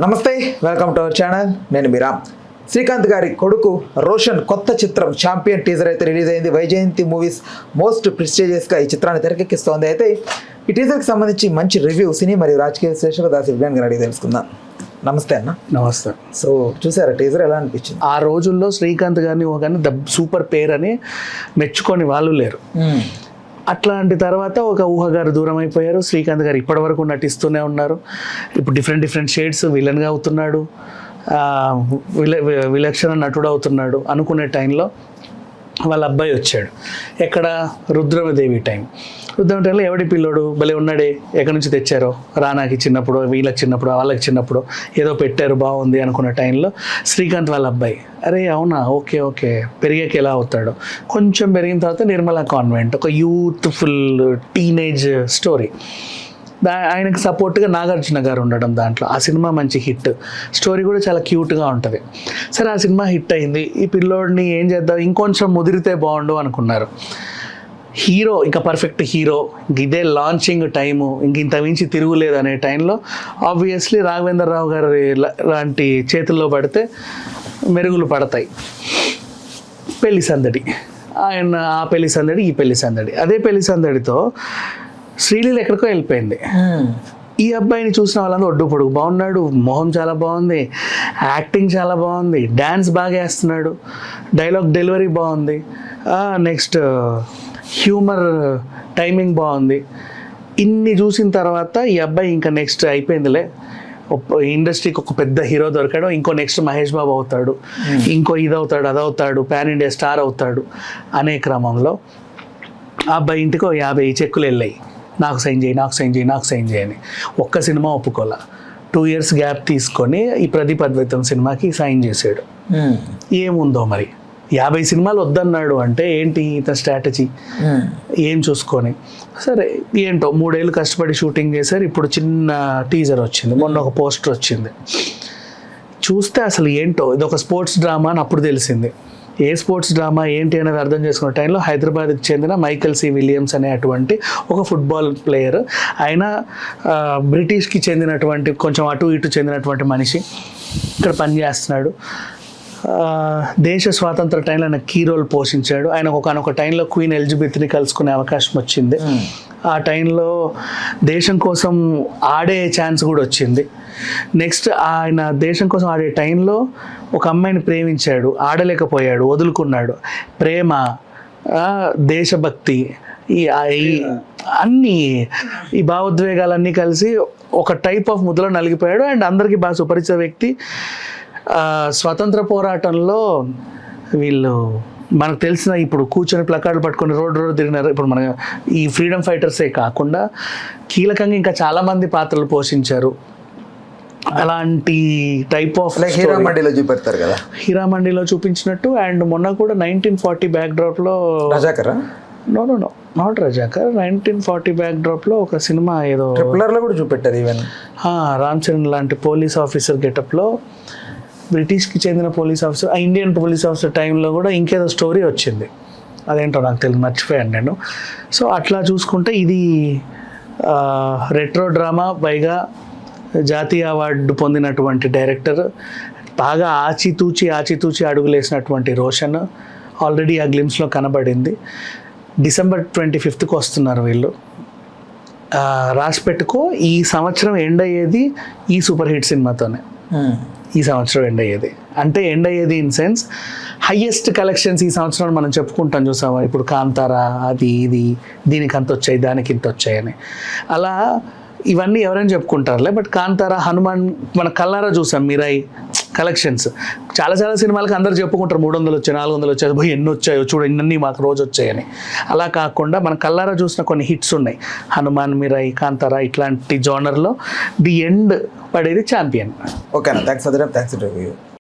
నమస్తే, welcome to our channel. నేను మీరా. శ్రీకాంత్ గారి కొడుకు రోషన్ కొత్త చిత్రం ఛాంపియన్ టీజర్ అయితే రిలీజ్ అయింది. వైజయంతి మూవీస్ మోస్ట్ ప్రెస్టీజియస్గా ఈ చిత్రాన్ని తెరకెక్కిస్తోంది. అయితే ఈ టీజర్కి సంబంధించి మంచి రివ్యూ సినీ మరియు రాజకీయ విశ్లేషకులు దాసి విజ్ఞాన్ గారు అడిగి తెలుసుకుందాం. నమస్తే అన్న. నమస్తే. సో చూసారా టీజర్, ఎలా అనిపించింది? ఆ రోజుల్లో శ్రీకాంత్ గారిని కానీ ద సూపర్ పేర్ అని మెచ్చుకొని వాళ్ళు లేరు. అట్లాంటి తర్వాత ఒక ఊహ గారు దూరం అయిపోయారు. శ్రీకాంత్ గారు ఇప్పటి వరకు నటిస్తూనే ఉన్నారు. ఇప్పుడు డిఫరెంట్ షేడ్స్ విలన్గా అవుతున్నాడు, విలక్షణ నటుడు అవుతున్నాడు. అనుకునే టైంలో వాళ్ళ అబ్బాయి వచ్చాడు. ఎక్కడ? రుద్రమదేవి టైంలో ఎవడి పిల్లోడు భలే ఉన్నాడే, ఎక్కడి నుంచి తెచ్చారో, రానాకి చిన్నప్పుడు, వీళ్ళకి చిన్నప్పుడు, వాళ్ళకి చిన్నప్పుడు ఏదో పెట్టారు బాగుంది అనుకున్న టైంలో శ్రీకాంత్ వాళ్ళ అబ్బాయి, అరే అవునా, ఓకే పెరిగాక ఎలా అవుతాడు. కొంచెం పెరిగిన తర్వాత నిర్మలా కాన్వెంట్, ఒక యూత్ఫుల్ టీనేజ్ స్టోరీ. ఆయనకు సపోర్ట్గా నాగార్జున గారు ఉండడం దాంట్లో. ఆ సినిమా మంచి హిట్, స్టోరీ కూడా చాలా క్యూట్గా ఉంటుంది. సరే, ఆ సినిమా హిట్ అయింది. ఈ పిల్లోడిని ఏం చేద్దాం, ఇంకొంచెం ముదిరితే బాగుండు అనుకున్నారు. హీరో, ఇంకా పర్ఫెక్ట్ హీరో, ఇదే లాంచింగ్ టైము, ఇంత మించి తిరుగులేదు అనే టైంలో ఆబ్వియస్లీ రాఘవేంద్రరావు గారి లాంటి చేతుల్లో పడితే మెరుగులు పడతాయి. పెళ్లి సందడి, ఆయన ఆ పెళ్లి సందడి, ఈ పెళ్లి సందడి. అదే పెళ్లి సందడితో శ్రీలీల ఎక్కడికో వెళ్ళిపోయింది. ఈ అబ్బాయిని చూసిన వాళ్ళందరూ ఒడ్డు పొడుగు బాగున్నాడు, మొహం చాలా బాగుంది, యాక్టింగ్ చాలా బాగుంది, డ్యాన్స్ బాగా వేస్తున్నాడు, డైలాగ్ డెలివరీ బాగుంది, నెక్స్ట్ హ్యూమర్ టైమింగ్ బాగుంది. ఇన్ని చూసిన తర్వాత ఈ అబ్బాయి ఇంకా నెక్స్ట్ అయిపోయిందిలే, ఇండస్ట్రీకి ఒక పెద్ద హీరో దొరికాడు, ఇంకో నెక్స్ట్ మహేష్ బాబు అవుతాడు, ఇంకో ఇదవుతాడు, అదవుతాడు, పాన్ ఇండియా స్టార్ అవుతాడు అనే క్రమంలో ఆ అబ్బాయి ఇంటికి 50 చెక్కులు వెళ్ళాయి. నాకు సైన్ చేయి అని. ఒక్క సినిమా ఒప్పుకోలే. 2 years గ్యాప్ తీసుకొని ఈ ప్రదీప్ అద్వైతం సినిమాకి సైన్ చేశాడు. ఏముందో మరి, 50 సినిమాలు వద్దన్నాడు అంటే ఏంటి ఇతని స్ట్రాటజీ, ఏం చూసుకొని. సరే ఏంటో 3 ఏళ్ళు కష్టపడి షూటింగ్ చేశారు. ఇప్పుడు చిన్న టీజర్ వచ్చింది, మొన్న ఒక పోస్టర్ వచ్చింది. చూస్తే అసలు ఏంటో ఇది ఒక స్పోర్ట్స్ డ్రామా అని అప్పుడు తెలిసింది. ఏ స్పోర్ట్స్ డ్రామా ఏంటి అనేది అర్థం చేసుకున్న టైంలో హైదరాబాద్కి చెందిన మైకల్ సి విలియమ్స్ అనేటువంటి ఒక ఫుట్బాల్ ప్లేయర్, ఆయన బ్రిటిష్కి చెందినటువంటి కొంచెం అటు ఇటు చెందినటువంటి మనిషి, ఇక్కడ పనిచేస్తున్నాడు. దేశ స్వాతంత్ర టైంలో ఆయన కీ రోల్ పోషించాడు. ఆయన ఒకనొక టైంలో క్వీన్ ఎలిజబెత్ని కలుసుకునే అవకాశం వచ్చింది. ఆ టైంలో దేశం కోసం ఆడే ఛాన్స్ కూడా వచ్చింది. నెక్స్ట్ ఆయన దేశం కోసం ఆడే టైంలో ఒక అమ్మాయిని ప్రేమించాడు, ఆడలేకపోయాడు, వదులుకున్నాడు. ప్రేమ, దేశభక్తి, ఈ భావోద్వేగాలన్నీ కలిసి ఒక టైప్ ఆఫ్ ముద్రలో నలిగిపోయాడు. అండ్ అందరికీ బాగా సుపరిచిత వ్యక్తి. స్వతంత్ర పోరాటంలో వీళ్ళు మనకు తెలిసిన, ఇప్పుడు కూర్చొని ప్లకార్డులు పట్టుకొని రోడ్డు తిరిగినారు. ఇప్పుడు మన ఈ ఫ్రీడమ్ ఫైటర్సే కాకుండా కీలకంగా ఇంకా చాలామంది పాత్రలు పోషించారు. అలాంటి టైప్ ఆఫ్ హీరామండిలో చూపెడతారు కదా, హీరామండిలో చూపించినట్టు. అండ్ మొన్న కూడా 1940 బ్యాక్డ్రాప్లో రజాకరా, నో నాట్ రజాకర్, 1940 బ్యాక్డ్రాప్లో ఒక సినిమా ఏదో ట్రిపులర్లో కూడా చూపెట్టారు. ఈవెన్ రామ్ చరణ్ లాంటి పోలీస్ ఆఫీసర్ గెటప్లో, బ్రిటిష్కి చెందిన police officer, Indian police officer టైంలో కూడా ఇంకేదో స్టోరీ వచ్చింది. అదేంటో నాకు తెలియదు, మర్చిపోయాను నేను. సో అట్లా చూసుకుంటే ఇది రెట్రో డ్రామా, పైగా జాతీయ అవార్డు పొందినటువంటి డైరెక్టర్, బాగా ఆచితూచి అడుగులేసినటువంటి రోషన్ ఆల్రెడీ ఆ గ్లిమ్స్లో కనబడింది. December 25th వస్తున్నారు వీళ్ళు. రాసి పెట్టుకో, ఈ సంవత్సరం ఎండ్ అయ్యేది ఈ సూపర్ హిట్ సినిమాతోనే. ఈ సంవత్సరం ఎండ్ అయ్యేది అంటే ఎండ్ అయ్యేది ఇన్ సెన్స్ హైయెస్ట్ కలెక్షన్స్ ఈ సంవత్సరం మనం చెప్పుకుంటాం, చూసామా ఇప్పుడు కాంతారా, అది ఇది, దీనికి అంత వచ్చాయి, దానికి ఇంత వచ్చాయని. అలా ఇవన్నీ ఎవరైనా చెప్పుకుంటారులే. బట్ కాంతారా, హనుమాన్ మన కల్లారా చూసాం, మిరాయి కలెక్షన్స్. చాలా సినిమాలకి అందరు చెప్పుకుంటారు 300 వచ్చాయి, 400 వచ్చాయి, పోయి ఎన్ని వచ్చాయో చూడ, ఇన్ని మాకు రోజు వచ్చాయని. అలా కాకుండా మన కల్లారా చూసిన కొన్ని హిట్స్ ఉన్నాయి, హనుమాన్, మిరాయి, కాంతారా, ఇట్లాంటి జోనర్లో ది ఎండ్ పడేది ఛాంపియన్. ఓకేనా, థ్యాంక్స్ ఫర్ ద రివ్యూ.